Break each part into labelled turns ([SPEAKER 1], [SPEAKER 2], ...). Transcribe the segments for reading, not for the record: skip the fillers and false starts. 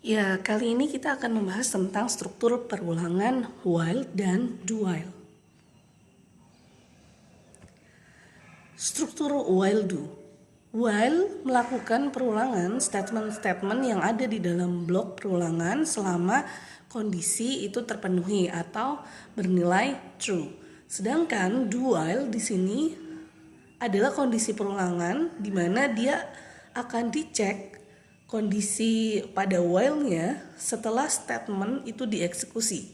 [SPEAKER 1] Ya, kali ini kita akan membahas tentang struktur perulangan while dan do while. Struktur while do. While melakukan perulangan statement-statement yang ada di dalam blok perulangan selama kondisi itu terpenuhi atau bernilai true. Sedangkan do while di sini adalah kondisi perulangan di mana dia akan dicek kondisi pada while-nya setelah statement itu dieksekusi.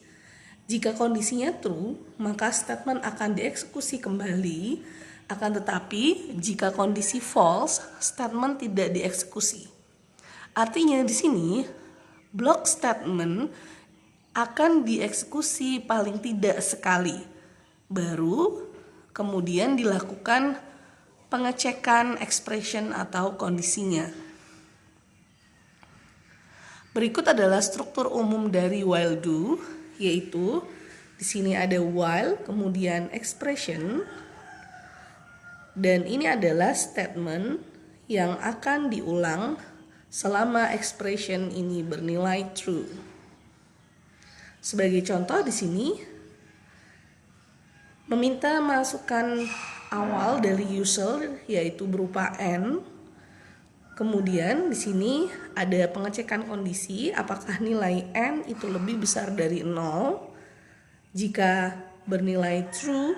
[SPEAKER 1] Jika kondisinya true, maka statement akan dieksekusi kembali. Akan tetapi, jika kondisi false, statement tidak dieksekusi. Artinya di sini, block statement akan dieksekusi paling tidak sekali. Baru kemudian dilakukan pengecekan expression atau kondisinya. Berikut adalah struktur umum dari while do, yaitu di sini ada while, kemudian expression, dan ini adalah statement yang akan diulang selama expression ini bernilai true. Sebagai contoh di sini meminta masukan awal dari user yaitu berupa n. Kemudian di sini ada pengecekan kondisi apakah nilai n itu lebih besar dari 0. Jika bernilai true,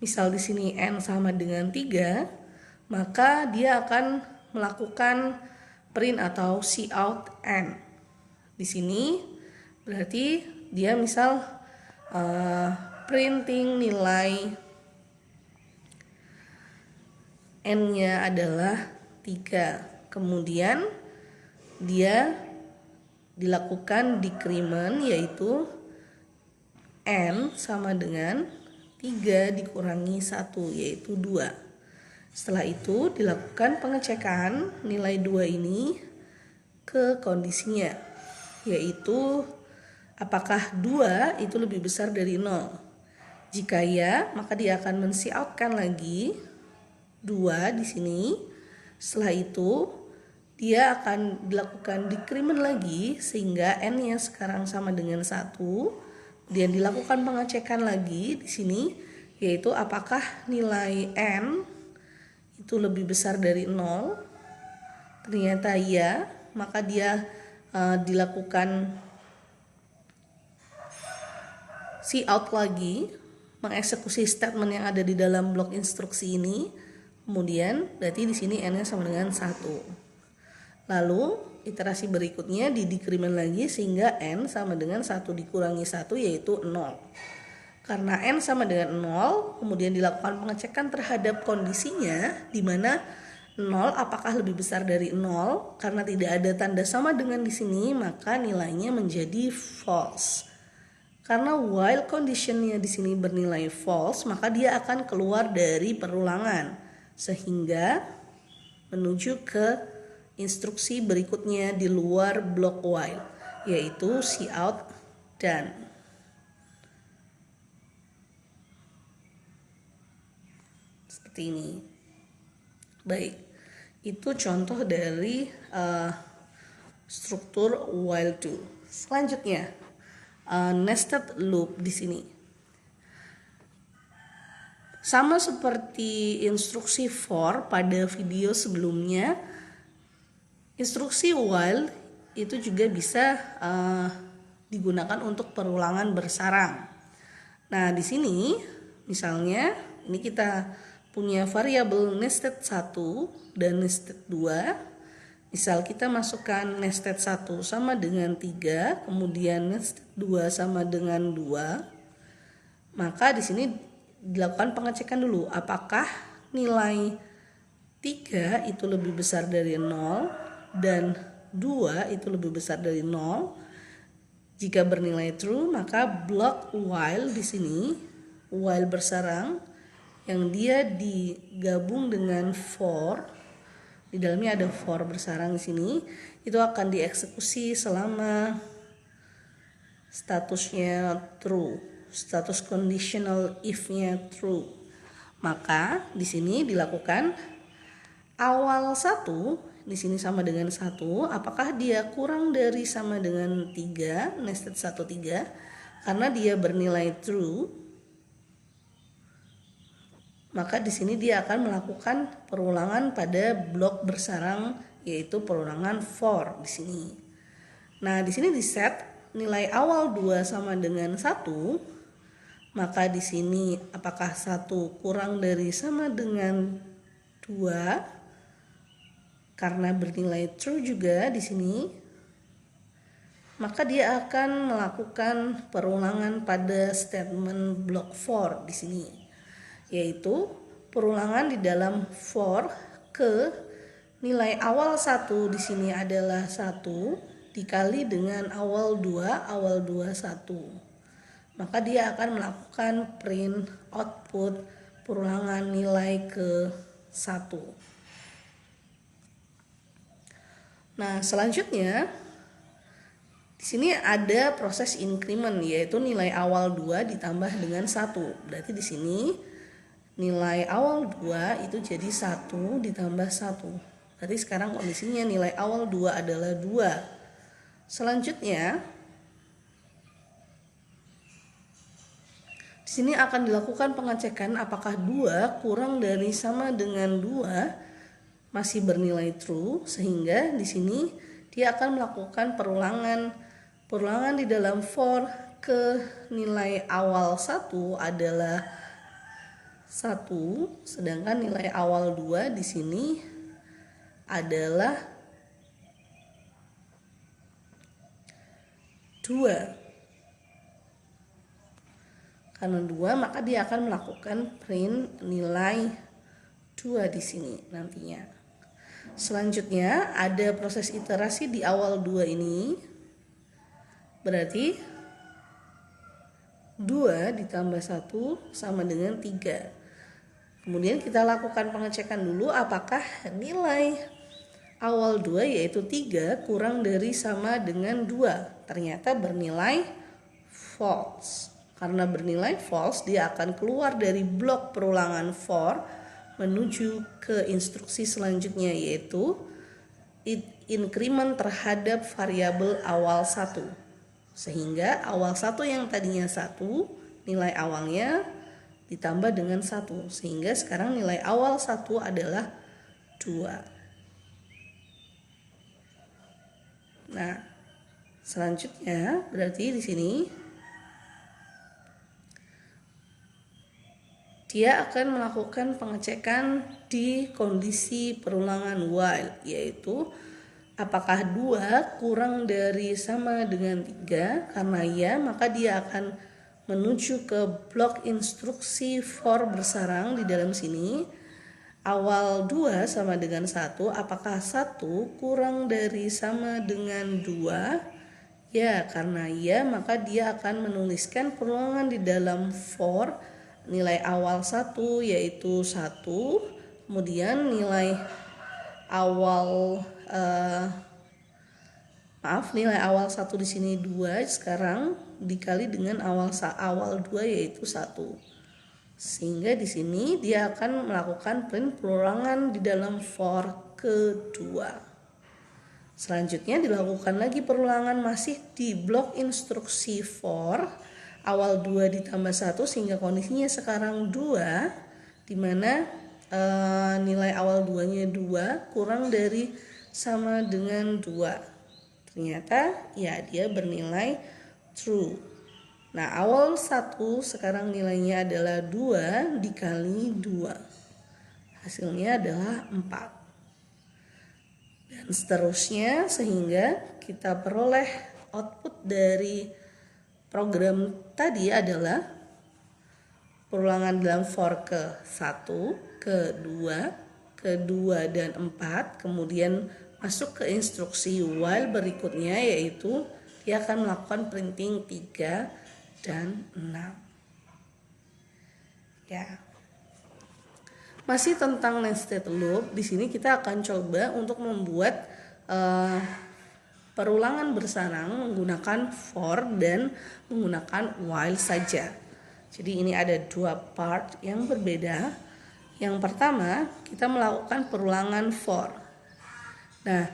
[SPEAKER 1] misal di sini n sama dengan 3, maka dia akan melakukan print atau cout n. Di sini berarti dia misal printing nilai n-nya adalah 3. Kemudian dia dilakukan decrement yaitu n sama dengan 3 dikurangi 1 yaitu 2. Setelah itu dilakukan pengecekan nilai 2 ini ke kondisinya, yaitu apakah 2 itu lebih besar dari 0. Jika ya, maka dia akan men-coutkan lagi 2 di sini. Setelah itu dia akan dilakukan decrement lagi sehingga n-nya sekarang sama dengan 1. Kemudian dilakukan pengecekan lagi di sini, yaitu apakah nilai n itu lebih besar dari 0. Ternyata ya, maka dia dilakukan cout lagi, mengeksekusi statement yang ada di dalam blok instruksi ini. Kemudian berarti di sini n-nya sama dengan 1. Lalu iterasi berikutnya di decrement lagi sehingga n sama dengan 1 dikurangi 1 yaitu 0. Karena n sama dengan 0, kemudian dilakukan pengecekan terhadap kondisinya di mana 0 apakah lebih besar dari 0. Karena tidak ada tanda sama dengan di sini, maka nilainya menjadi false. Karena while conditionnya di sini bernilai false, maka dia akan keluar dari perulangan sehingga menuju ke instruksi berikutnya di luar blok while, yaitu cout done. Seperti ini. Baik, itu contoh dari struktur while do. Selanjutnya, nested loop di sini. Sama seperti instruksi for pada video sebelumnya, instruksi while itu juga bisa digunakan untuk perulangan bersarang. Nah, di sini misalnya ini kita punya variabel nested 1 dan nested 2. Misal kita masukkan nested 1 sama dengan 3, kemudian nested 2 sama dengan 2. Maka di sini dilakukan pengecekan dulu apakah nilai 3 itu lebih besar dari 0 dan 2 itu lebih besar dari 0. Jika bernilai true, maka blok while di sini, while bersarang yang dia digabung dengan for, di dalamnya ada for bersarang di sini, itu akan dieksekusi selama statusnya true. Status conditional if-nya true. Maka di sini dilakukan awal 1 di sini sama dengan 1, apakah dia kurang dari sama dengan 3, nested 1 3? Karena dia bernilai true, maka di sini dia akan melakukan perulangan pada blok bersarang, yaitu perulangan for di sini. Nah, di sini di set nilai awal 2 sama dengan 1, maka di sini apakah 1 kurang dari sama dengan 2? Karena bernilai true juga di sini, maka dia akan melakukan perulangan pada statement block for di sini, yaitu perulangan di dalam for ke nilai awal 1 di sini adalah 1 dikali dengan awal 2 1. Maka dia akan melakukan print output perulangan nilai ke 1. Nah, selanjutnya di sini ada proses increment, yaitu nilai awal 2 ditambah dengan 1. Berarti di sini nilai awal 2 itu jadi 1 ditambah 1. Berarti sekarang kondisinya nilai awal 2 adalah 2. Selanjutnya di sini akan dilakukan pengecekan apakah 2 kurang dari sama dengan 2 masih bernilai true, sehingga di sini dia akan melakukan perulangan di dalam for ke nilai awal 1 adalah 1, sedangkan nilai awal 2 di sini adalah 2. Karena 2, maka dia akan melakukan print nilai 2 di sini nantinya. Selanjutnya ada proses iterasi di awal 2 ini. Berarti 2 ditambah 1 sama dengan 3. Kemudian kita lakukan pengecekan dulu apakah nilai awal 2 yaitu 3 kurang dari sama dengan 2. Ternyata bernilai false. Karena bernilai false, dia akan keluar dari blok perulangan for menuju ke instruksi selanjutnya, yaitu increment terhadap variabel awal 1. Sehingga awal 1 yang tadinya 1, nilai awalnya ditambah dengan 1. Sehingga sekarang nilai awal 1 adalah 2. Nah, selanjutnya berarti di sini dia akan melakukan pengecekan di kondisi perulangan while, yaitu apakah 2 kurang dari sama dengan 3. Karena ya, maka dia akan menuju ke blok instruksi for bersarang di dalam sini. Awal 2 sama dengan 1, apakah 1 kurang dari sama dengan 2? Ya, karena ya, maka dia akan menuliskan perulangan di dalam for nilai awal 1 yaitu 1, kemudian nilai awal nilai awal 1 di sini 2 sekarang dikali dengan awal 2 yaitu 1. Sehingga di sini dia akan melakukan print perulangan di dalam for kedua. Selanjutnya dilakukan lagi perulangan masih di blok instruksi for awal 2 ditambah 1 sehingga kondisinya sekarang 2, dimana nilai awal 2-nya 2 kurang dari sama dengan 2. Ternyata ya dia bernilai true. Nah, awal 1 sekarang nilainya adalah 2 dikali 2. Hasilnya adalah 4. Dan seterusnya sehingga kita peroleh output dari program tadi adalah perulangan dalam for ke 1, ke 2, ke 2 dan 4, kemudian masuk ke instruksi while berikutnya, yaitu dia akan melakukan printing 3 dan 6. Ya. Masih tentang nested loop, di sini kita akan coba untuk membuat perulangan bersarang menggunakan for dan menggunakan while saja. Jadi ini ada 2 part yang berbeda. Yang pertama, kita melakukan perulangan for. Nah,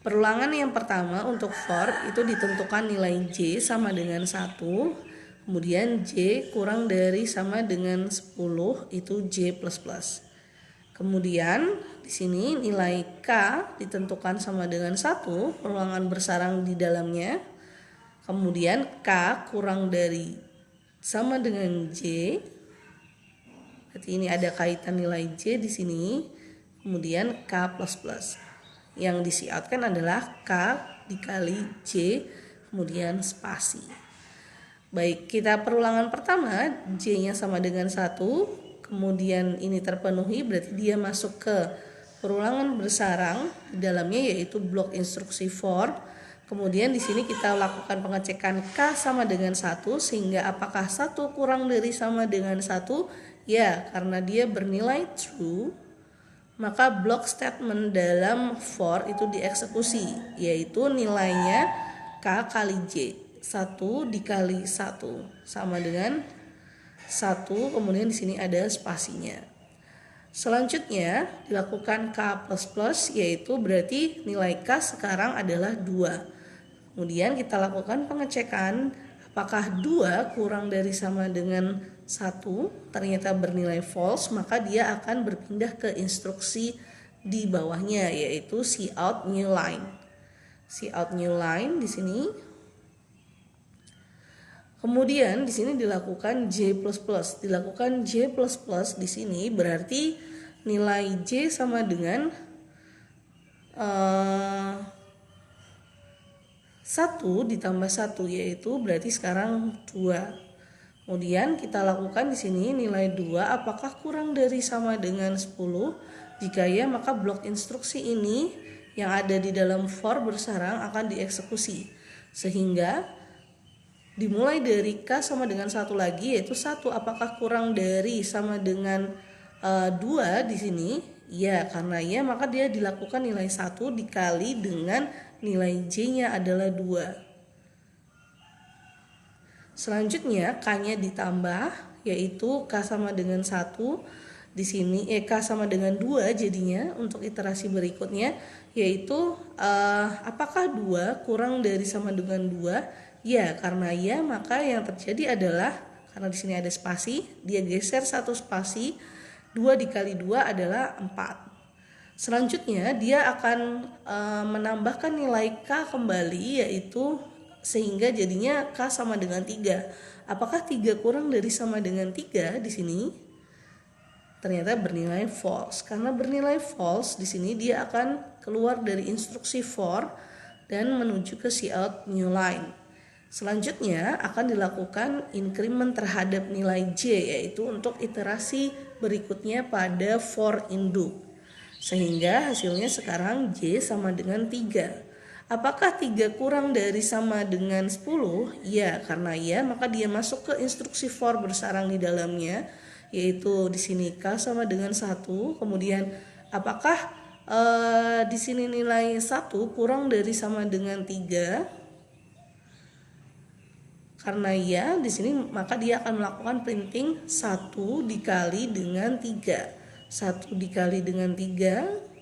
[SPEAKER 1] perulangan yang pertama untuk for itu ditentukan nilai J sama dengan 1, kemudian J kurang dari sama dengan 10 itu J++. Kemudian di sini nilai K ditentukan sama dengan 1, perulangan bersarang di dalamnya. Kemudian K kurang dari sama dengan J. Berarti ini ada kaitan nilai J di sini. Kemudian K++. Yang di-cout-kan adalah K dikali J kemudian spasi. Baik, kita perulangan pertama J-nya sama dengan 1, kemudian ini terpenuhi berarti dia masuk ke perulangan bersarang di dalamnya yaitu blok instruksi for. Kemudian di sini kita lakukan pengecekan K sama dengan 1 sehingga apakah 1 kurang dari sama dengan 1? Ya, karena dia bernilai true, maka block statement dalam for itu dieksekusi, yaitu nilainya K kali J. 1 dikali 1 sama dengan 1, kemudian di sini ada spasinya. Selanjutnya dilakukan K++, yaitu berarti nilai K sekarang adalah 2. Kemudian kita lakukan pengecekan apakah 2 kurang dari sama dengan 1, ternyata bernilai false, maka dia akan berpindah ke instruksi di bawahnya yaitu cout new line. Cout new line di sini. Kemudian di sini dilakukan J++. Dilakukan J++ di sini berarti nilai J sama dengan 1 ditambah 1 yaitu berarti sekarang 2. Kemudian kita lakukan di sini nilai 2 apakah kurang dari sama dengan 10? Jika ya, maka blok instruksi ini yang ada di dalam for bersarang akan dieksekusi. Sehingga dimulai dari K sama dengan 1 lagi yaitu 1 apakah kurang dari sama dengan 2 di sini? Ya, karena ya maka dia dilakukan nilai 1 dikali dengan nilai J-nya adalah 2. Selanjutnya K-nya ditambah yaitu K sama dengan 1. Di sini K sama dengan 2 jadinya untuk iterasi berikutnya yaitu apakah 2 kurang dari sama dengan 2? Ya, karena ya maka yang terjadi adalah karena di sini ada spasi, dia geser 1 spasi, 2 dikali 2 adalah 4. Selanjutnya dia akan menambahkan nilai K kembali yaitu sehingga jadinya K sama dengan 3. Apakah 3 kurang dari sama dengan 3 di sini? Ternyata bernilai false. Karena bernilai false di sini dia akan keluar dari instruksi for dan menuju ke cout new line. Selanjutnya akan dilakukan increment terhadap nilai J yaitu untuk iterasi berikutnya pada for induk. Sehingga hasilnya sekarang J sama dengan 3. Apakah 3 kurang dari sama dengan 10? Ya, karena ya maka dia masuk ke instruksi for bersarang di dalamnya yaitu di sini K sama dengan 1. Kemudian apakah di sini nilai 1 kurang dari sama dengan 3? Karena ya di sini maka dia akan melakukan printing 1 dikali dengan 3. 1 dikali dengan 3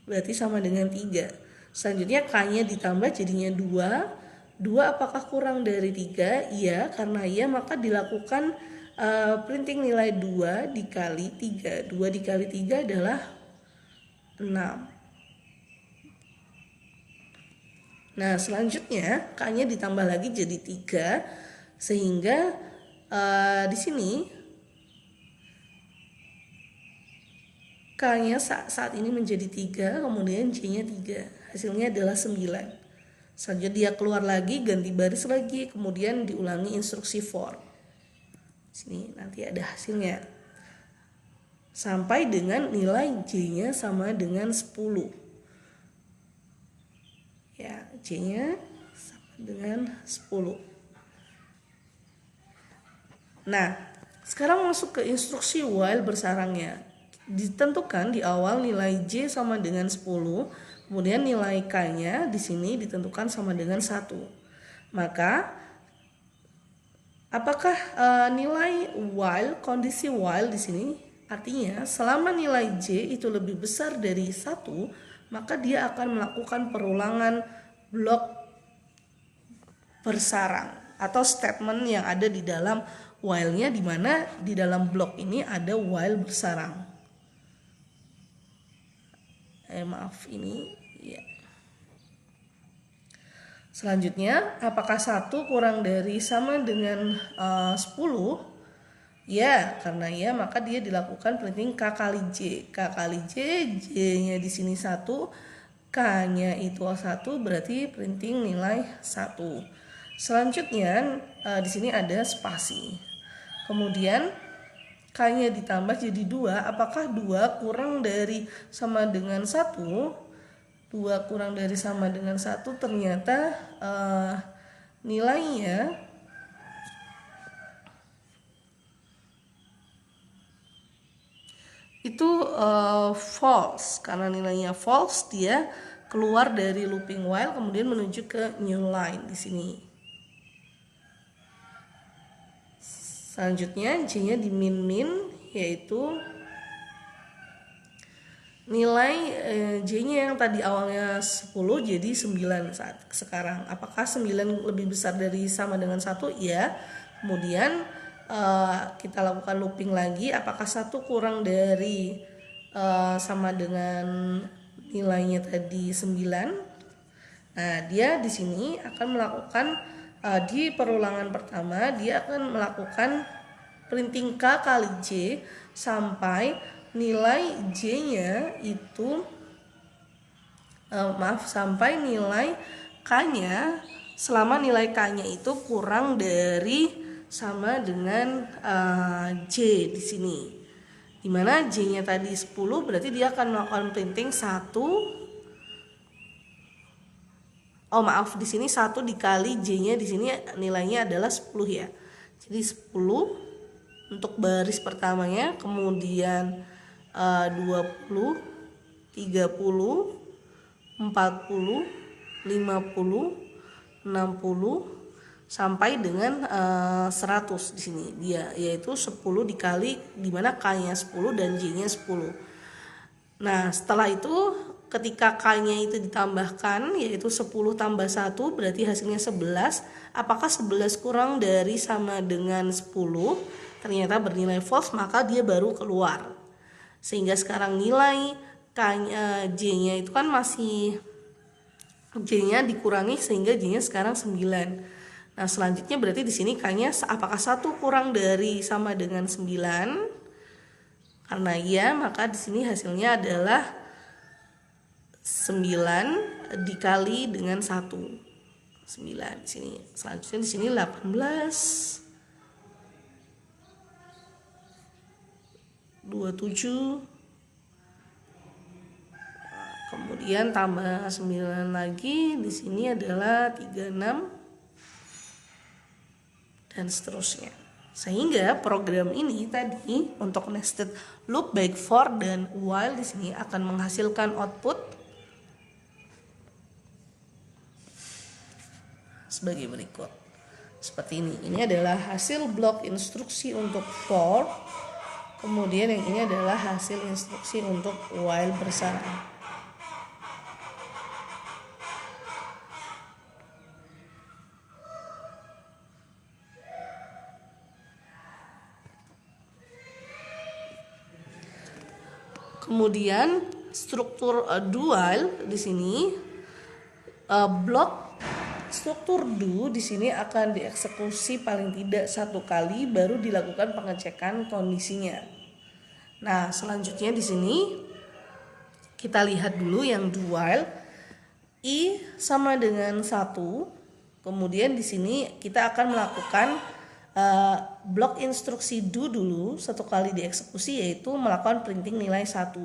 [SPEAKER 1] berarti sama dengan 3. Selanjutnya K-nya ditambah jadinya 2. 2 apakah kurang dari 3? Iya, karena ya maka dilakukan printing nilai 2 dikali 3. 2 dikali 3 adalah 6. Nah, selanjutnya K-nya ditambah lagi jadi 3 sehingga di sini K-nya saat ini menjadi 3, kemudian J-nya 3. Hasilnya adalah 9. Selanjutnya dia keluar lagi, ganti baris lagi, kemudian diulangi instruksi for. Sini nanti ada hasilnya. Sampai dengan nilai J-nya sama dengan 10. Ya, J-nya sama dengan 10. Nah, sekarang masuk ke instruksi while bersarangnya. Ditentukan di awal nilai J sama dengan 10, kemudian nilai K-nya di sini ditentukan sama dengan 1. Maka apakah nilai while, kondisi while di sini Artinya selama nilai J itu lebih besar dari 1, maka dia akan melakukan perulangan blok bersarang atau statement yang ada di dalam while-nya, di mana di dalam blok ini ada while bersarang. Maaf ini ya. Selanjutnya, apakah 1 kurang dari sama dengan 10? Ya, karena ya maka dia dilakukan printing K kali J. K kali J, J-nya di sini 1, K-nya itu 1, berarti printing nilai 1. Selanjutnya di sini ada spasi. Kemudian K-nya ditambah jadi 2, apakah 2 kurang dari sama dengan 1? 2 kurang dari sama dengan 1 ternyata nilainya itu false. Karena nilainya false, dia keluar dari looping while kemudian menuju ke new line di sini. Selanjutnya J-nya di min, yaitu nilai J-nya yang tadi awalnya 10 jadi 9 saat sekarang. Apakah 9 lebih besar dari sama dengan 1? Ya. Kemudian kita lakukan looping lagi, apakah 1 kurang dari sama dengan nilainya tadi 9? Nah, dia di sini akan melakukan di perulangan pertama dia akan melakukan printing K kali J sampai nilai J-nya itu sampai nilai K-nya, selama nilai K-nya itu kurang dari sama dengan J di sini. Dimana J-nya tadi 10, berarti dia akan melakukan printing 1. Di sini 1 dikali J-nya di sini nilainya adalah 10 ya. Jadi 10 untuk baris pertamanya, kemudian 20, 30, 40, 50, 60 sampai dengan 100 di sini dia, yaitu 10 dikali dimana K-nya 10 dan J-nya 10. Nah, setelah itu ketika K-nya itu ditambahkan, yaitu 10 tambah 1 berarti hasilnya 11. Apakah 11 kurang dari sama dengan 10? Ternyata bernilai false, maka dia baru keluar. Sehingga sekarang nilai K-nya, J-nya itu kan masih J-nya dikurangi sehingga J-nya sekarang 9. Nah, selanjutnya berarti di sini K-nya apakah 1 kurang dari sama dengan 9? Karena iya, maka di sini hasilnya adalah 9 dikali dengan 1. 9 di sini. Selanjutnya di sini 18, 27, kemudian tambah 9 lagi, di sini adalah 36 dan seterusnya. Sehingga program ini tadi untuk nested loop baik for dan while di sini akan menghasilkan output sebagai berikut. Seperti ini. Ini adalah hasil blok instruksi untuk for. Kemudian yang ini adalah hasil instruksi untuk while bersarang. Kemudian struktur dual di sini blok struktur do di sini akan dieksekusi paling tidak 1 kali baru dilakukan pengecekan kondisinya. Nah, selanjutnya di sini kita lihat dulu yang dual. I sama dengan 1. Kemudian di sini kita akan melakukan blok instruksi do dulu 1 kali dieksekusi, yaitu melakukan printing nilai 1.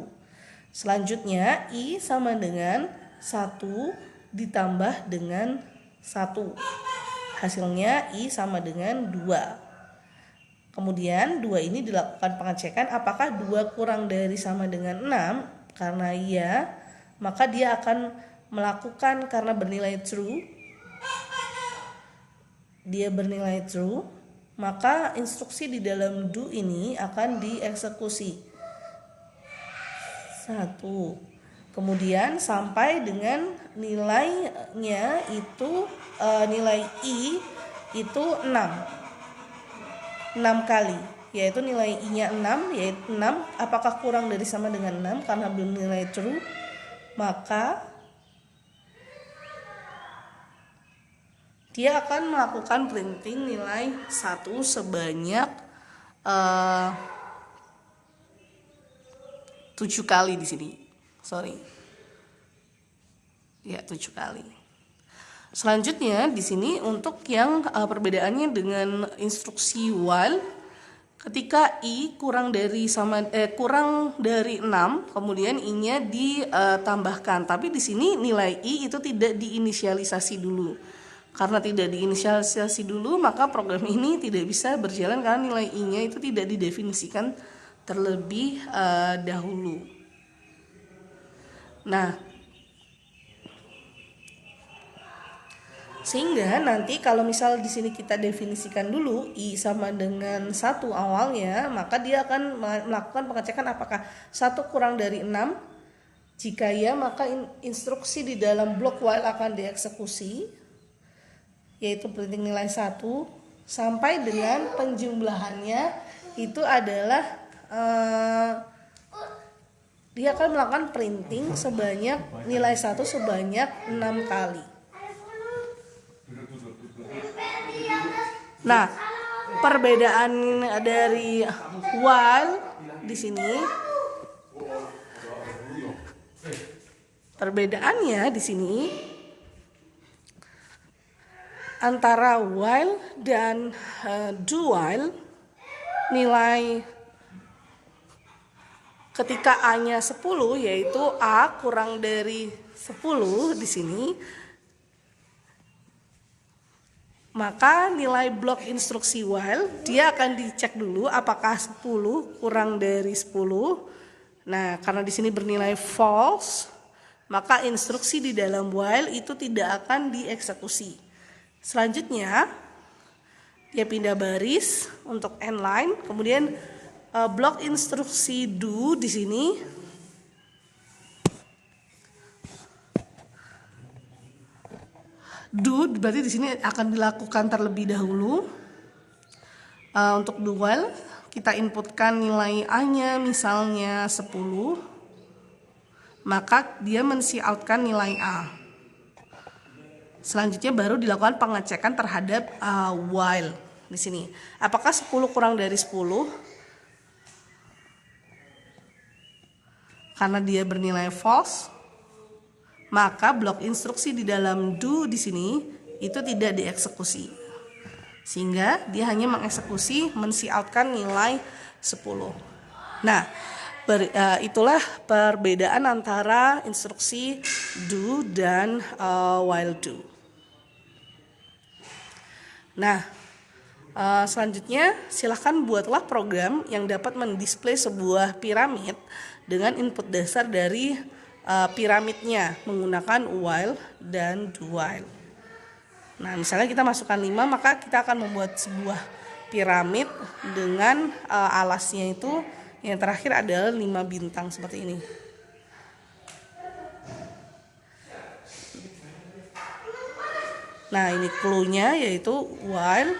[SPEAKER 1] Selanjutnya I sama dengan 1 ditambah dengan 1. Hasilnya I sama dengan 2. Kemudian 2 ini dilakukan pengecekan apakah 2 kurang dari sama dengan 6. Karena iya, maka dia akan melakukan, karena bernilai true, dia bernilai true, maka instruksi di dalam do ini akan dieksekusi. 1. Kemudian sampai dengan nilainya itu nilai I itu 6 kali, yaitu nilai I-nya 6, yaitu 6. Apakah kurang dari sama dengan 6 karena belum nilai true, maka dia akan melakukan printing nilai 1 sebanyak 7 kali di sini. Ya, 7 kali. Selanjutnya di sini untuk yang perbedaannya dengan instruksi while, ketika I kurang dari 6, kemudian I-nya ditambahkan. Tapi di sini nilai I itu tidak diinisialisasi dulu. Karena tidak diinisialisasi dulu, maka program ini tidak bisa berjalan karena nilai I-nya itu tidak didefinisikan terlebih dahulu. Nah, sehingga nanti kalau misal di sini kita definisikan dulu I sama dengan 1 awalnya, maka dia akan melakukan pengecekan apakah 1 kurang dari 6. Jika ya, maka instruksi di dalam blok while akan dieksekusi, yaitu printing nilai 1 sampai dengan penjumlahannya itu adalah dia akan melakukan printing sebanyak nilai 1 sebanyak 6 kali. Nah, perbedaan dari while di sini, perbedaannya di sini antara while dan do while, nilai ketika A-nya 10, yaitu A kurang dari 10 di sini, maka nilai blok instruksi while dia akan dicek dulu apakah 10 kurang dari 10. Nah, karena di sini bernilai false, maka instruksi di dalam while itu tidak akan dieksekusi. Selanjutnya dia pindah baris untuk end line, kemudian blok instruksi do di sini do berarti di sini akan dilakukan terlebih dahulu. Untuk do while kita inputkan nilai A-nya misalnya 10, maka dia men-coutkan nilai A. Selanjutnya baru dilakukan pengecekan terhadap while di sini. Apakah 10 kurang dari 10? Karena dia bernilai false, maka blok instruksi di dalam do di sini itu tidak dieksekusi. Sehingga dia hanya mengeksekusi, men-coutkan nilai 10. Nah, itulah perbedaan antara instruksi do dan while do. Nah, selanjutnya silakan buatlah program yang dapat mendisplay sebuah piramid dengan input dasar dari piramidnya menggunakan while dan do while. Nah, misalnya kita masukkan 5, maka kita akan membuat sebuah piramid dengan alasnya itu yang terakhir adalah 5 bintang seperti ini. Nah, ini clue-nya yaitu while